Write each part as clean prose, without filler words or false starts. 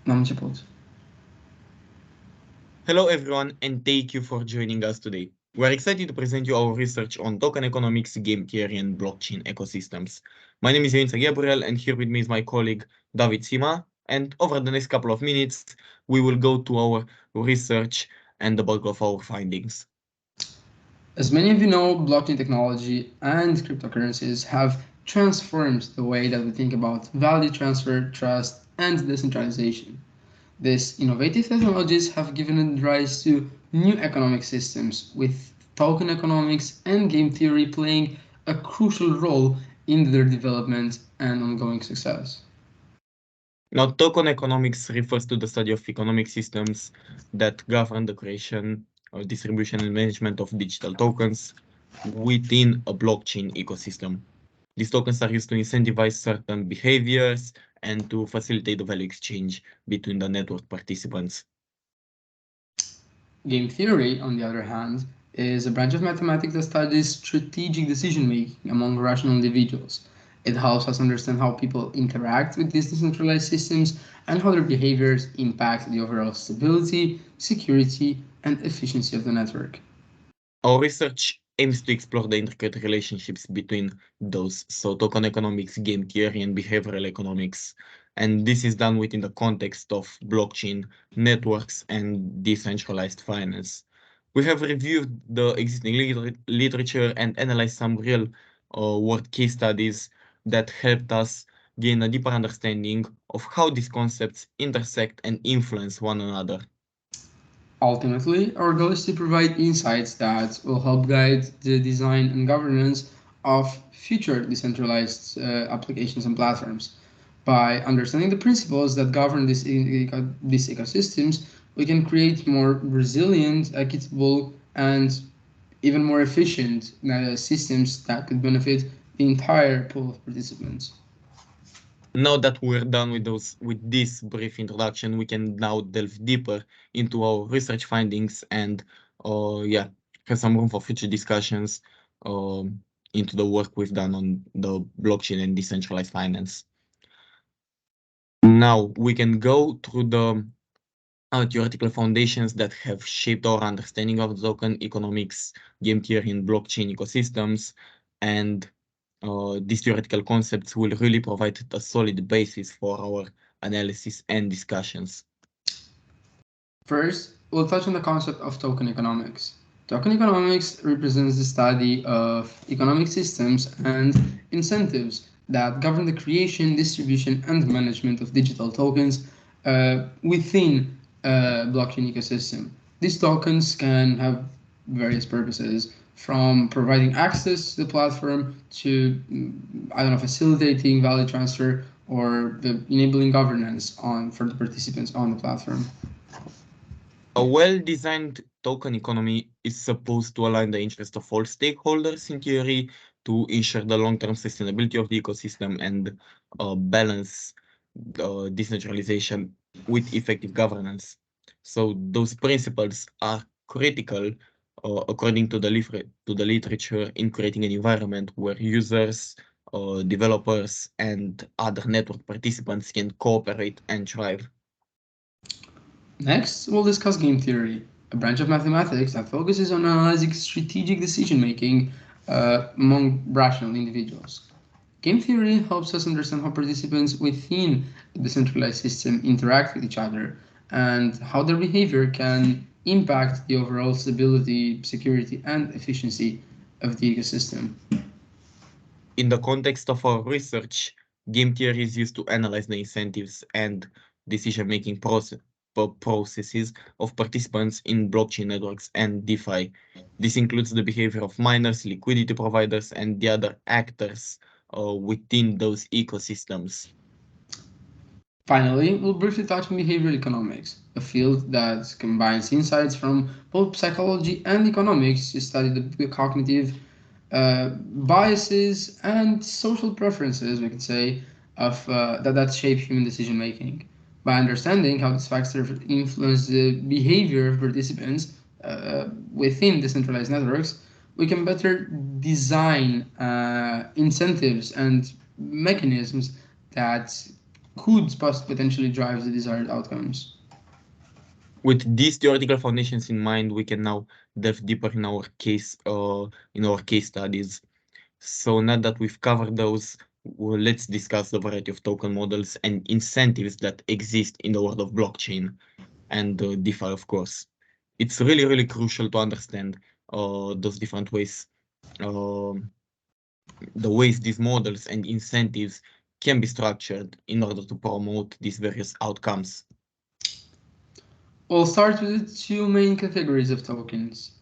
N-am început. Hello everyone and thank you for joining us today. We're excited to present you our research on token economics, game theory and blockchain ecosystems. My name is IONITA Gabriel and here with me is my colleague David Sima, and over the next couple of minutes we will go to our research and the bulk of our findings. As many of you know, blockchain technology and cryptocurrencies have transformed the way that we think about value transfer, trust, and decentralization. These innovative technologies have given rise to new economic systems, with token economics and game theory playing a crucial role in their development and ongoing success. Now, token economics refers to the study of economic systems that govern the creation, distribution and management of digital tokens within a blockchain ecosystem. These tokens are used to incentivize certain behaviors and to facilitate the value exchange between the network participants. Game theory, on the other hand, is a branch of mathematics that studies strategic decision making among rational individuals. It helps us understand how people interact with these decentralized systems and how their behaviors impact the overall stability, security, and efficiency of the network. Our research aims to explore the intricate relationships between those, so token economics, game theory, and behavioral economics. And this is done within the context of blockchain networks and decentralized finance. We have reviewed the existing literature and analyzed some real world case studies that helped us gain a deeper understanding of how these concepts intersect and influence one another. Ultimately, our goal is to provide insights that will help guide the design and governance of future decentralized applications and platforms. By understanding the principles that govern these ecosystems, we can create more resilient, equitable, and even more efficient systems that could benefit the entire pool of participants. Now that we're done with this brief introduction, we can now delve deeper into our research findings and yeah, have some room for future discussions into the work we've done on the blockchain and decentralized finance. Now we can go through the theoretical foundations that have shaped our understanding of token economics, game theory, and blockchain ecosystems, and these theoretical concepts will really provide a solid basis for our analysis and discussions. First, we'll touch on the concept of token economics. Token economics represents the study of economic systems and incentives that govern the creation, distribution, and management of digital tokens within a blockchain ecosystem. These tokens can have various purposes, from providing access to the platform to, I don't know, facilitating value transfer or enabling governance for the participants on the platform. A well-designed token economy is supposed to align the interests of all stakeholders in theory to ensure the long-term sustainability of the ecosystem and balance decentralization with effective governance. So those principles are critical, according to the literature, in creating an environment where users, developers, and other network participants can cooperate and thrive. Next, we'll discuss game theory, a branch of mathematics that focuses on analyzing strategic decision making among rational individuals. Game theory helps us understand how participants within a decentralized system interact with each other and how their behavior can impact the overall stability, security, and efficiency of the ecosystem. In the context of our research, game theory is used to analyze the incentives and decision-making processes of participants in blockchain networks and DeFi. This includes the behavior of miners, liquidity providers, and the other actors within those ecosystems. Finally, we'll briefly touch on behavioral economics, a field that combines insights from both psychology and economics to study the cognitive biases and social preferences, we could say, that shape human decision making. By understanding how these factors influence the behavior of participants within decentralized networks, we can better design incentives and mechanisms that could potentially drive the desired outcomes. With these theoretical foundations in mind, we can now delve deeper in our case studies. So now that we've covered those, well, let's discuss the variety of token models and incentives that exist in the world of blockchain and DeFi, of course. It's really, really crucial to understand those different ways, um the ways these models and incentives can be structured in order to promote these various outcomes. We'll start with the two main categories of tokens,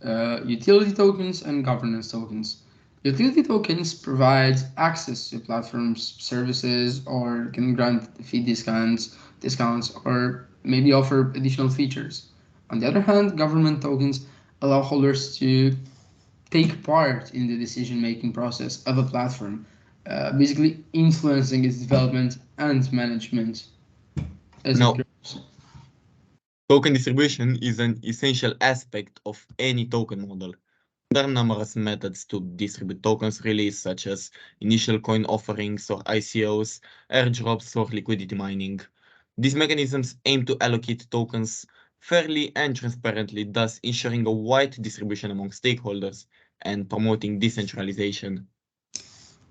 utility tokens and governance tokens. Utility tokens provide access to platforms, services, or can grant fee discounts, or maybe offer additional features. On the other hand, government tokens allow holders to take part in the decision-making process of a platform, basically influencing its development and management as it Now, grows. token distribution is an essential aspect of any token model. There are numerous methods to distribute tokens released, such as initial coin offerings or ICOs, airdrops, or liquidity mining. These mechanisms aim to allocate tokens fairly and transparently, thus ensuring a wide distribution among stakeholders and promoting decentralization.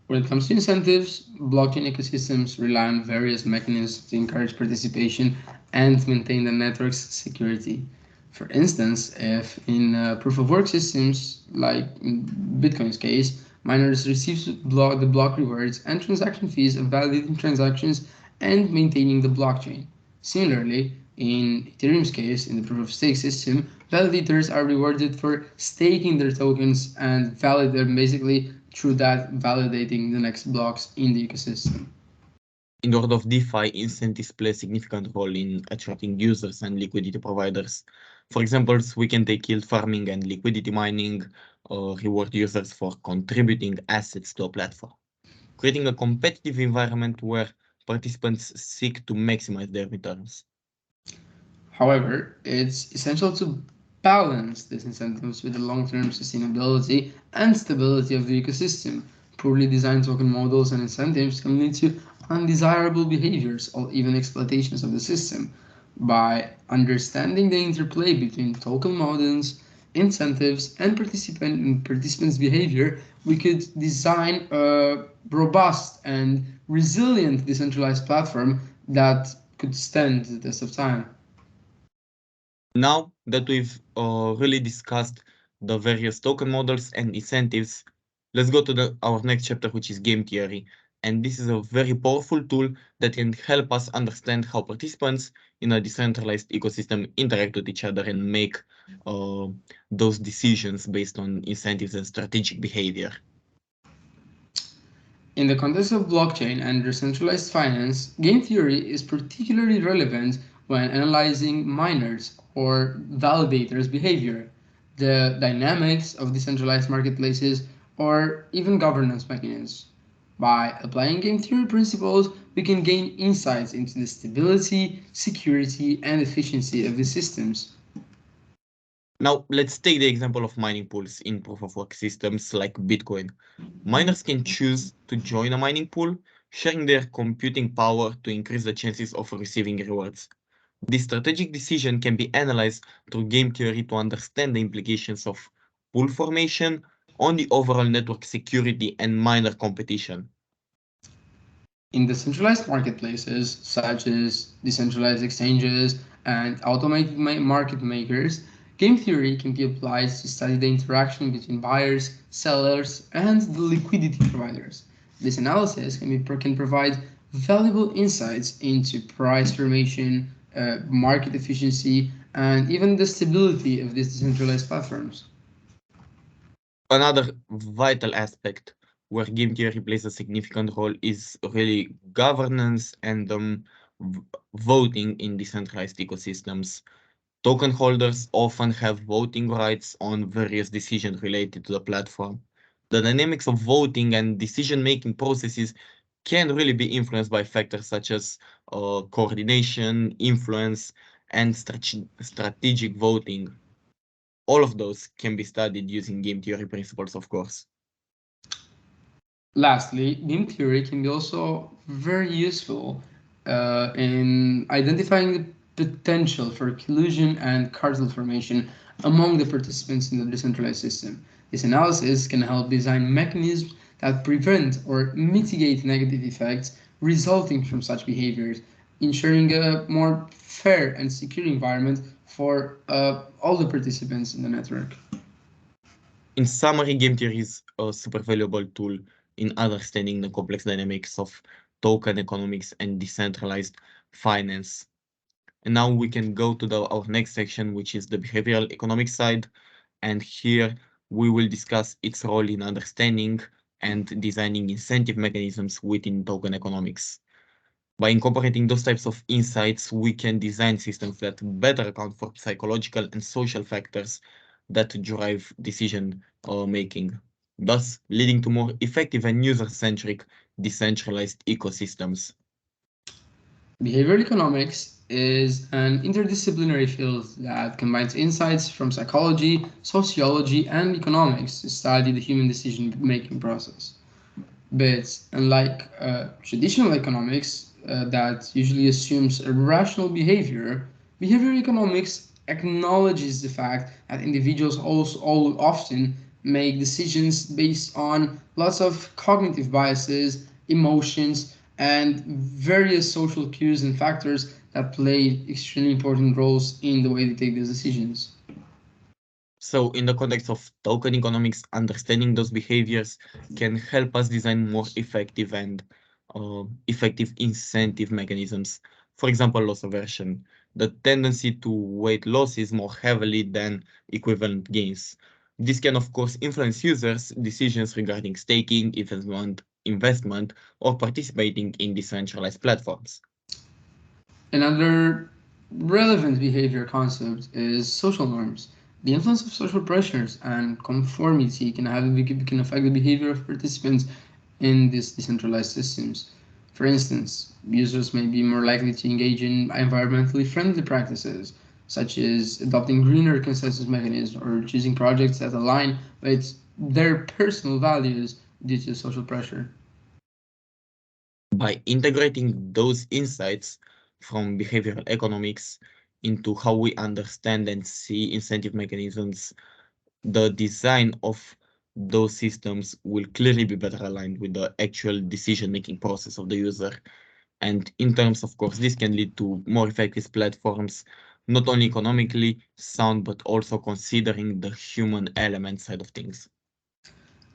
When it comes to incentives, blockchain ecosystems rely on various mechanisms to encourage participation and maintain the network's security. For instance, if in proof of work systems, like in Bitcoin's case, miners receive the block rewards and transaction fees of validating transactions and maintaining the blockchain. Similarly, in Ethereum's case, in the proof of stake system, validators are rewarded for staking their tokens and validate basically through that validating the next blocks in the ecosystem. In the world of DeFi, incentives play a significant role in attracting users and liquidity providers. For example, we can take yield farming and liquidity mining, or reward users for contributing assets to a platform, creating a competitive environment where participants seek to maximize their returns. However, it's essential to balance these incentives with the long-term sustainability and stability of the ecosystem. Poorly designed token models and incentives can lead to undesirable behaviors or even exploitations of the system. By understanding the interplay between token models, incentives, and participants' behavior, we could design a robust and resilient decentralized platform that could stand the test of time. Now that we've really discussed the various token models and incentives, let's go to our next chapter, which is game theory. And this is a very powerful tool that can help us understand how participants in a decentralized ecosystem interact with each other and make uh, those decisions based on incentives and strategic behavior. In the context of blockchain and decentralized finance, game theory is particularly relevant when analyzing miners or validators' behavior, the dynamics of decentralized marketplaces, or even governance mechanisms. By applying game theory principles, we can gain insights into the stability, security, and efficiency of the systems. Now, let's take the example of mining pools in proof of work systems like Bitcoin. Miners can choose to join a mining pool, sharing their computing power to increase the chances of receiving rewards. This strategic decision can be analyzed through game theory to understand the implications of pool formation on the overall network security and miner competition. In decentralized marketplaces, such as decentralized exchanges and automated market makers, game theory can be applied to study the interaction between buyers, sellers, and the liquidity providers. This analysis can provide valuable insights into price formation, market efficiency, and even the stability of these decentralized platforms. Another vital aspect where game theory plays a significant role is really governance and voting in decentralized ecosystems. Token holders often have voting rights on various decisions related to the platform. The dynamics of voting and decision-making processes can really be influenced by factors such as coordination, influence, and strategic voting. All of those can be studied using game theory principles, of course. Lastly, game theory can be also very useful in identifying the potential for collusion and cartel formation among the participants in the decentralized system. This analysis can help design mechanisms that prevent or mitigate negative effects resulting from such behaviors, ensuring a more fair and secure environment for all the participants in the network. In summary, game theory is a super valuable tool in understanding the complex dynamics of token economics and decentralized finance. And now we can go to our next section, which is the behavioral economics side. And here we will discuss its role in understanding and designing incentive mechanisms within token economics. By incorporating those types of insights, we can design systems that better account for psychological and social factors that drive decision making, thus leading to more effective and user-centric decentralized ecosystems. Behavioral economics is an interdisciplinary field that combines insights from psychology, sociology, and economics to study the human decision making process. But unlike traditional economics that usually assumes a rational behavior, behavioral economics acknowledges the fact that individuals also all often make decisions based on lots of cognitive biases, emotions, and various social cues and factors that play extremely important roles in the way they take these decisions. So in the context of token economics, understanding those behaviors can help us design more effective and effective incentive mechanisms. For example, loss aversion, the tendency to weight losses more heavily than equivalent gains. This can, of course, influence users' decisions regarding staking, investment, or participating in decentralized platforms. Another relevant behavior concept is social norms. The influence of social pressures and conformity can affect the behavior of participants in these decentralized systems. For instance, users may be more likely to engage in environmentally friendly practices, such as adopting greener consensus mechanisms or choosing projects that align with their personal values due to social pressure. By integrating those insights from behavioral economics into how we understand and see incentive mechanisms, the design of those systems will clearly be better aligned with the actual decision-making process of the user. And in terms, of course, this can lead to more effective platforms, not only economically sound, but also considering the human element side of things.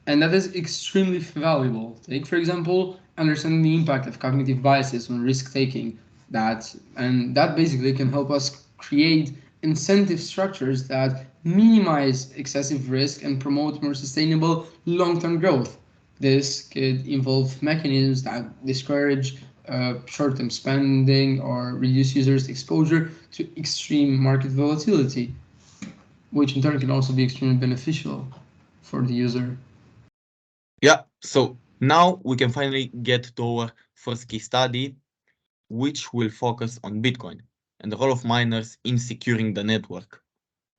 And that is extremely valuable. Take, for example, understanding the impact of cognitive biases on risk taking. That basically can help us create incentive structures that minimize excessive risk and promote more sustainable long-term growth. This could involve mechanisms that discourage short-term spending or reduce users' exposure to extreme market volatility, which in turn can also be extremely beneficial for the user. Yeah, so now we can finally get to our first case study, which will focus on Bitcoin and the role of miners in securing the network.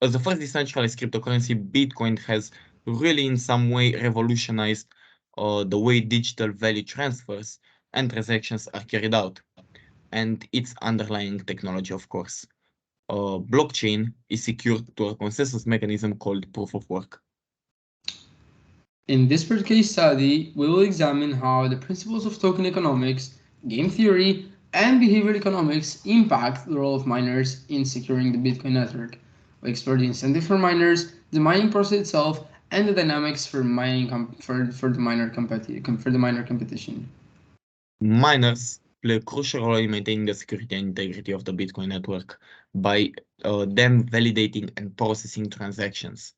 As the first decentralized cryptocurrency, Bitcoin has really in some way revolutionized the way digital value transfers and transactions are carried out, and its underlying technology, of course. Blockchain is secured to a consensus mechanism called proof of work. In this particular study, we will examine how the principles of token economics, game theory, and behavioral economics impact the role of miners in securing the Bitcoin network. We explore the incentive for miners, the mining process itself, and the dynamics for for the miner competition. Miners play a crucial role in maintaining the security and integrity of the Bitcoin network by them validating and processing transactions.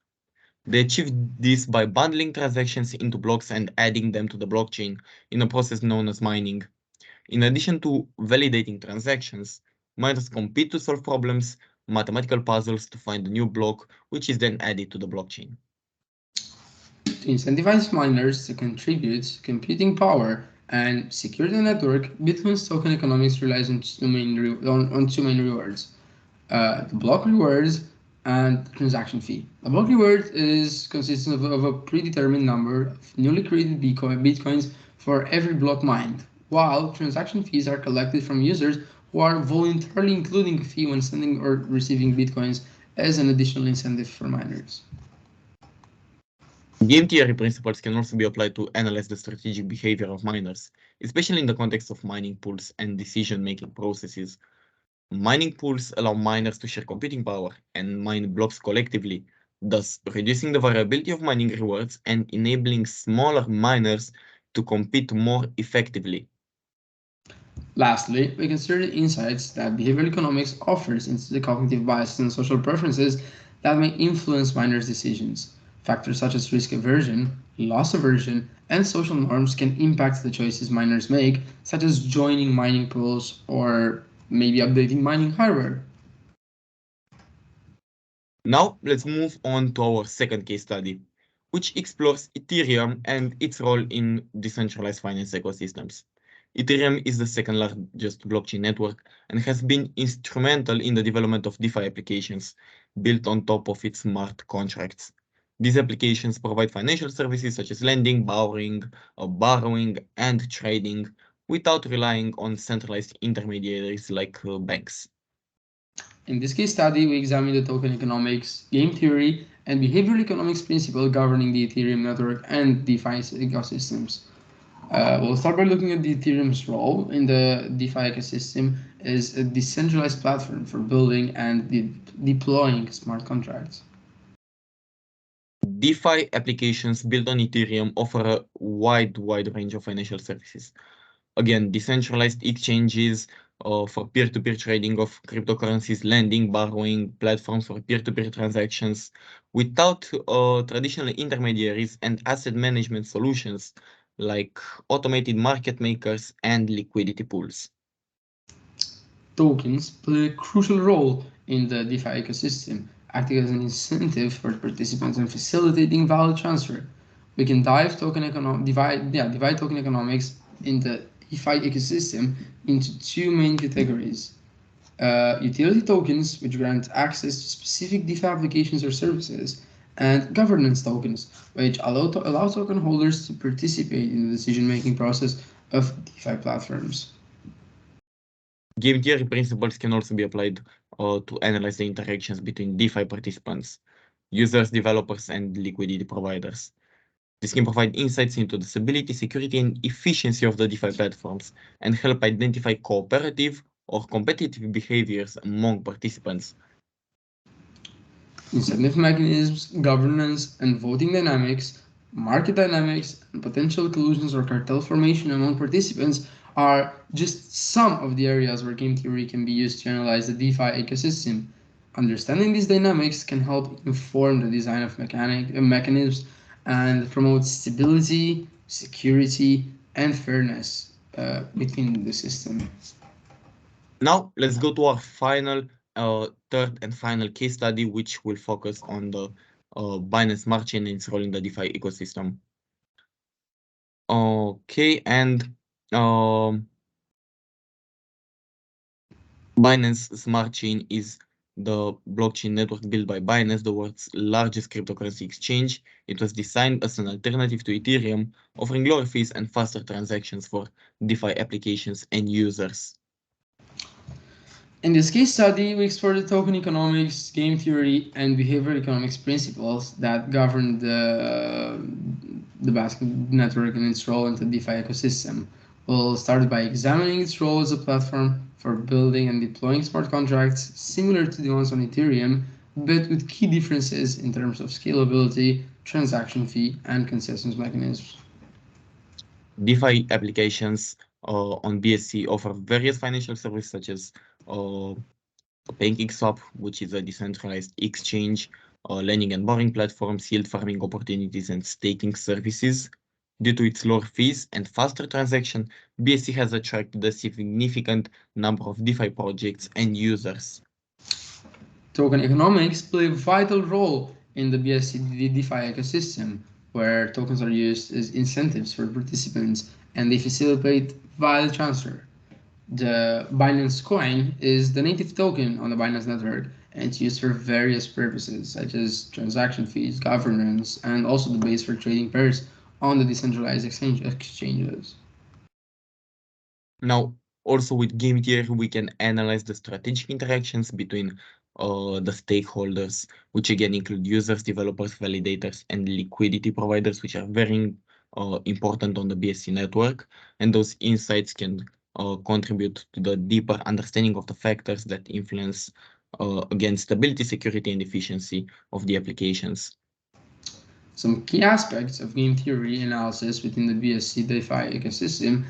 They achieve this by bundling transactions into blocks and adding them to the blockchain in a process known as mining. In addition to validating transactions, miners compete to solve problems, mathematical puzzles to find a new block, which is then added to the blockchain. To incentivize miners to contribute computing power and secure the network, Bitcoin's token economics relies on two main rewards: the block rewards and the transaction fee. The block reward is consists of a predetermined number of newly created bitcoins for every block mined. while transaction fees are collected from users who are voluntarily including a fee when sending or receiving bitcoins as an additional incentive for miners. Game theory principles can also be applied to analyze the strategic behavior of miners, especially in the context of mining pools and decision-making processes. Mining pools allow miners to share computing power and mine blocks collectively, thus reducing the variability of mining rewards and enabling smaller miners to compete more effectively. Lastly, we consider the insights that behavioral economics offers into the cognitive biases and social preferences that may influence miners' decisions. Factors such as risk aversion, loss aversion, and social norms can impact the choices miners make, such as joining mining pools or maybe updating mining hardware. Now, let's move on to our second case study, which explores Ethereum and its role in decentralized finance ecosystems. Ethereum is the second largest blockchain network and has been instrumental in the development of DeFi applications built on top of its smart contracts. These applications provide financial services such as lending, borrowing, and trading without relying on centralized intermediaries like banks. In this case study, we examine the token economics, game theory, and behavioral economics principle governing the Ethereum network and DeFi ecosystems. We'll start by looking at the Ethereum's role in the DeFi ecosystem as a decentralized platform for building and deploying smart contracts. DeFi applications built on Ethereum offer a wide range of financial services. Again, decentralized exchanges for peer-to-peer trading of cryptocurrencies, lending, borrowing, platforms for peer-to-peer transactions without traditional intermediaries and asset management solutions like automated market makers and liquidity pools. Tokens play a crucial role in the DeFi ecosystem, acting as an incentive for participants and facilitating value transfer. We can divide token economics in the DeFi ecosystem into two main categories. Utility tokens, which grant access to specific DeFi applications or services, and governance tokens, which allow token holders to participate in the decision-making process of DeFi platforms. Game theory principles can also be applied to analyze the interactions between DeFi participants, users, developers, and liquidity providers. This can provide insights into the stability, security, and efficiency of the DeFi platforms and help identify cooperative or competitive behaviors among participants. Incentive mechanisms, governance, and voting dynamics, market dynamics, and potential collusions or cartel formation among participants are just some of the areas where game theory can be used to analyze the DeFi ecosystem. Understanding these dynamics can help inform the design of mechanisms and promote stability, security, and fairness within the system. Now, let's go to our third and final case study, which will focus on the Binance Smart Chain and its role in the DeFi ecosystem. Okay, and Binance Smart Chain is the blockchain network built by Binance, the world's largest cryptocurrency exchange. It was designed as an alternative to Ethereum, offering lower fees and faster transactions for DeFi applications and users. In this case study, we explore the token economics, game theory, and behavioral economics principles that govern the basket network and its role in the DeFi ecosystem. We'll start by examining its role as a platform for building and deploying smart contracts similar to the ones on Ethereum, but with key differences in terms of scalability, transaction fee, and consensus mechanisms. DeFi applications on BSC offer various financial services such as PancakeSwap, which is a decentralized exchange, lending and borrowing platforms, yield farming opportunities, and staking services. Due to its lower fees and faster transaction, BSC has attracted a significant number of DeFi projects and users. Token economics play a vital role in the BSC DeFi ecosystem, where tokens are used as incentives for participants and they facilitate value transfer. The Binance coin is the native token on the Binance network and it's used for various purposes such as transaction fees, governance, and also the base for trading pairs on the decentralized exchanges. Now, also with game theory, we can analyze the strategic interactions between the stakeholders, which again include users, developers, validators, and liquidity providers, which are very important on the BSC network. And those insights can contribute to the deeper understanding of the factors that influence again stability, security, and efficiency of the applications. Some key aspects of game theory analysis within the BSC DeFi ecosystem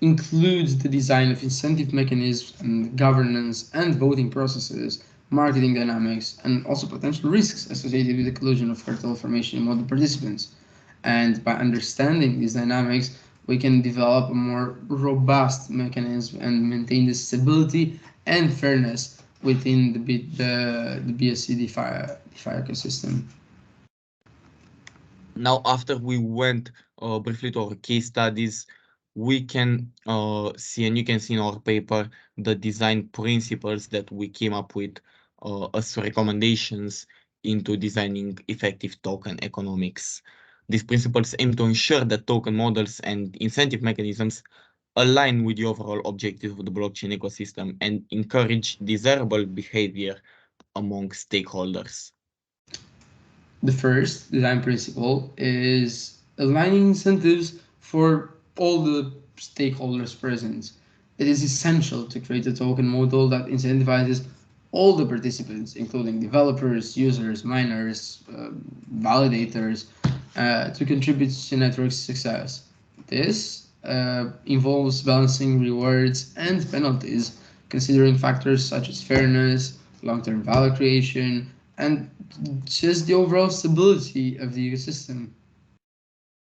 includes the design of incentive mechanisms and governance and voting processes, marketing dynamics, and also potential risks associated with the collusion of cartel formation among the participants. And by understanding these dynamics, we can develop a more robust mechanism and maintain the stability and fairness within the BSC DeFi ecosystem. Now, after we went briefly to our case studies, we can see, and you can see in our paper, the design principles that we came up with as recommendations into designing effective token economics. These principles aim to ensure that token models and incentive mechanisms align with the overall objective of the blockchain ecosystem and encourage desirable behavior among stakeholders. The first design principle is aligning incentives for all the stakeholders present. It is essential to create a token model that incentivizes all the participants, including developers, users, miners, validators, to contribute to network's success. This involves balancing rewards and penalties, considering factors such as fairness, long-term value creation, and just the overall stability of the ecosystem.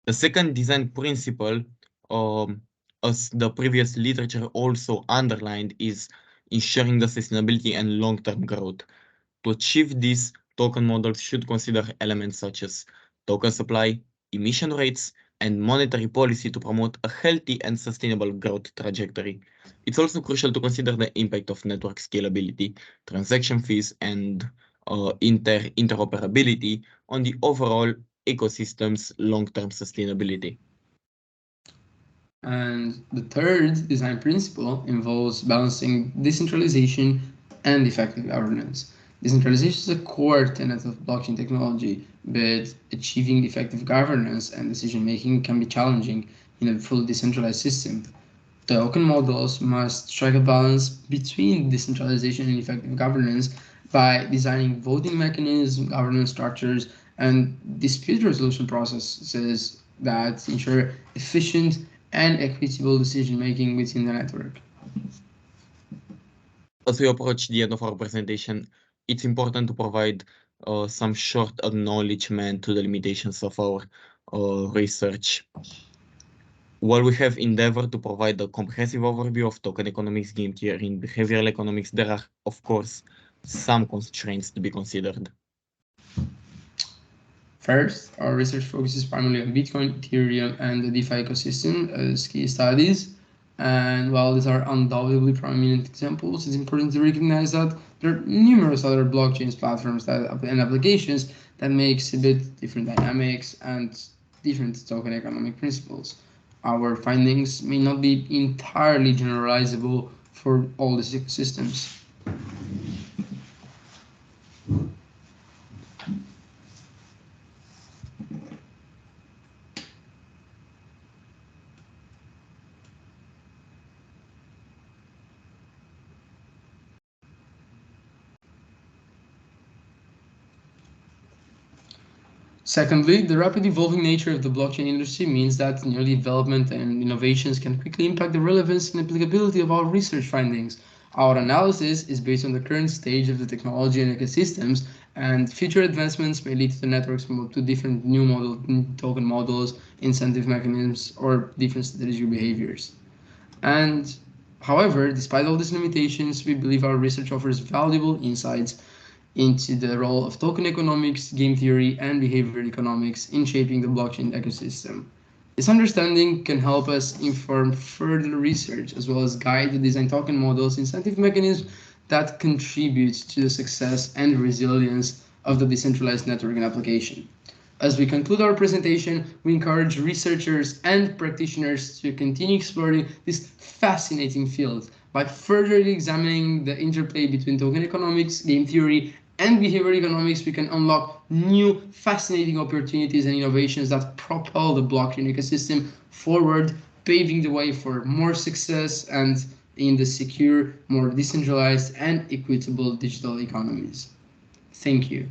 The second design principle, as the previous literature also underlined, is ensuring the sustainability and long-term growth. To achieve this, token models should consider elements such as token supply, emission rates, and monetary policy to promote a healthy and sustainable growth trajectory. It's also crucial to consider the impact of network scalability, transaction fees, and interoperability on the overall ecosystem's long-term sustainability. And the third design principle involves balancing decentralization and effective governance. Decentralization is a core tenet of blockchain technology, but achieving effective governance and decision making can be challenging in a fully decentralized system. Token models must strike a balance between decentralization and effective governance by designing voting mechanisms, governance structures, and dispute resolution processes that ensure efficient and equitable decision making within the network. As we approach the end of our presentation, it's important to provide some short acknowledgement to the limitations of our research. While we have endeavored to provide a comprehensive overview of token economics, game theory, and behavioral economics, there are, of course, some constraints to be considered. First, our research focuses primarily on Bitcoin, Ethereum, and the DeFi ecosystem as key studies. And while these are undoubtedly prominent examples, it's important to recognize that there are numerous other blockchains, platforms, and applications that may exhibit different dynamics and different token economic principles. Our findings may not be entirely generalizable for all these ecosystems. Secondly, the rapid evolving nature of the blockchain industry means that new development and innovations can quickly impact the relevance and applicability of our research findings. Our analysis is based on the current stage of the technology and ecosystems, and future advancements may lead to the networks to different token models, incentive mechanisms, or different strategic behaviors. And however, despite all these limitations, we believe our research offers valuable insights into the role of token economics, game theory, and behavioral economics in shaping the blockchain ecosystem. This understanding can help us inform further research as well as guide the design token models, incentive mechanisms that contribute to the success and resilience of the decentralized network and application. As we conclude our presentation, we encourage researchers and practitioners to continue exploring this fascinating field by further examining the interplay between token economics, game theory, and behavioral economics. We can unlock new fascinating opportunities and innovations that propel the blockchain ecosystem forward, paving the way for more success and in the secure, more decentralized, and equitable digital economies. Thank you.